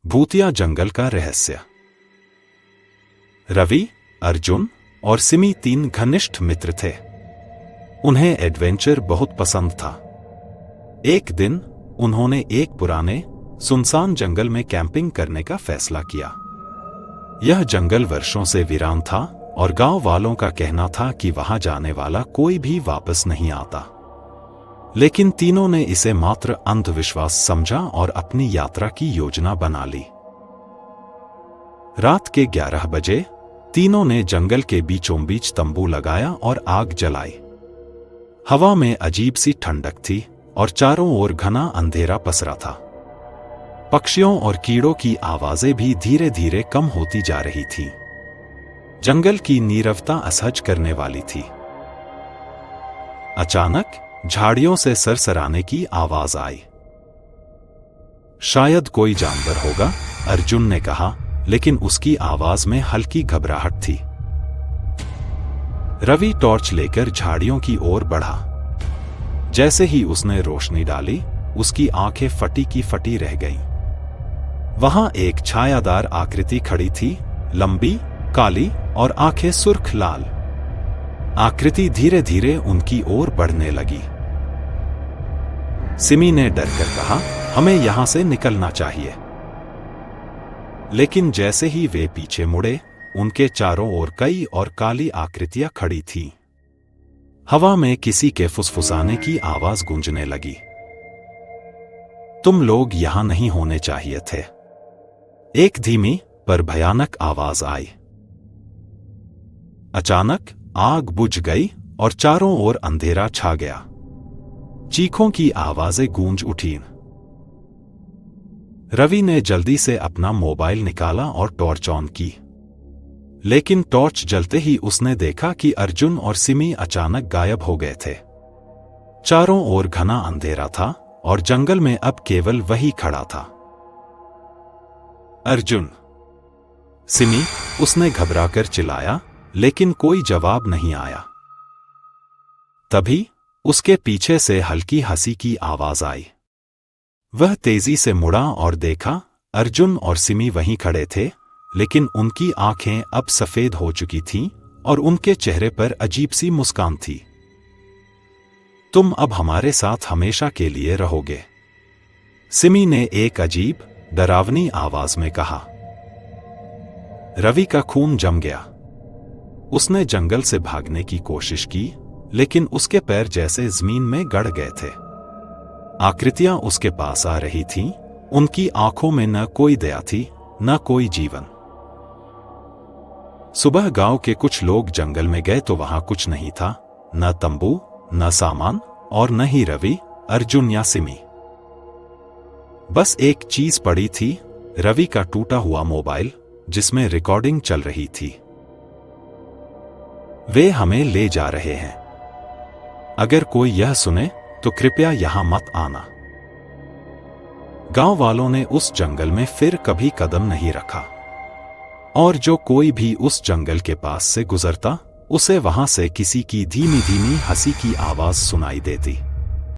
भूतिया जंगल का रहस्य। रवि, अर्जुन और सिमी 3 घनिष्ठ मित्र थे। उन्हें एडवेंचर बहुत पसंद था। एक दिन उन्होंने एक पुराने सुनसान जंगल में कैंपिंग करने का फैसला किया। यह जंगल वर्षों से वीरान था और गांव वालों का कहना था कि वहां जाने वाला कोई भी वापस नहीं आता। लेकिन तीनों ने इसे मात्र अंधविश्वास समझा और अपनी यात्रा की योजना बना ली। रात के 11 बजे तीनों ने जंगल के बीचों बीच तंबू लगाया और आग जलाई। हवा में अजीब सी ठंडक थी और चारों ओर घना अंधेरा पसरा था। पक्षियों और कीड़ों की आवाजें भी धीरे धीरे कम होती जा रही थीं। जंगल की नीरवता असहज करने वाली थी। अचानक झाड़ियों से सरसराने की आवाज आई। शायद कोई जानवर होगा, अर्जुन ने कहा, लेकिन उसकी आवाज में हल्की घबराहट थी। रवि टॉर्च लेकर झाड़ियों की ओर बढ़ा। जैसे ही उसने रोशनी डाली, उसकी आंखें फटी की फटी रह गईं। वहां एक छायादार आकृति खड़ी थी, लंबी, काली और आंखें सुर्ख लाल। आकृति धीरे धीरे उनकी ओर बढ़ने लगी। सिमी ने डरकर कहा, हमें यहां से निकलना चाहिए। लेकिन जैसे ही वे पीछे मुड़े, उनके चारों ओर कई और काली आकृतियां खड़ी थीं। हवा में किसी के फुसफुसाने की आवाज गूंजने लगी। तुम लोग यहां नहीं होने चाहिए थे। एक धीमी पर भयानक आवाज आई। अचानक आग बुझ गई और चारों ओर अंधेरा छा गया। चीखों की आवाजें गूंज उठीं। रवि ने जल्दी से अपना मोबाइल निकाला और टॉर्च ऑन की। लेकिन टॉर्च जलते ही उसने देखा कि अर्जुन और सिमी अचानक गायब हो गए थे। चारों ओर घना अंधेरा था और जंगल में अब केवल वही खड़ा था। अर्जुन, सिमी, उसने घबराकर चिल्लाया, लेकिन कोई जवाब नहीं आया। तभी उसके पीछे से हल्की हंसी की आवाज आई। वह तेजी से मुड़ा और देखा, अर्जुन और सिमी वहीं खड़े थे, लेकिन उनकी आंखें अब सफेद हो चुकी थीं और उनके चेहरे पर अजीब सी मुस्कान थी। तुम अब हमारे साथ हमेशा के लिए रहोगे, सिमी ने एक अजीब, डरावनी आवाज में कहा। रवि का खून जम गया। उसने जंगल से भागने की कोशिश की, लेकिन उसके पैर जैसे जमीन में गड़ गए थे। आकृतियां उसके पास आ रही थीं, उनकी आंखों में न कोई दया थी, न कोई जीवन। सुबह गांव के कुछ लोग जंगल में गए तो वहां कुछ नहीं था, न तंबू, न सामान और न ही रवि, अर्जुन या सिमी। बस एक चीज पड़ी थी, रवि का टूटा हुआ मोबाइल, जिसमें रिकॉर्डिंग चल रही थी। वे हमें ले जा रहे हैं। अगर कोई यह सुने तो कृपया यहां मत आना। गांव वालों ने उस जंगल में फिर कभी कदम नहीं रखा, और जो कोई भी उस जंगल के पास से गुजरता, उसे वहां से किसी की धीमी धीमी हंसी की आवाज सुनाई देती।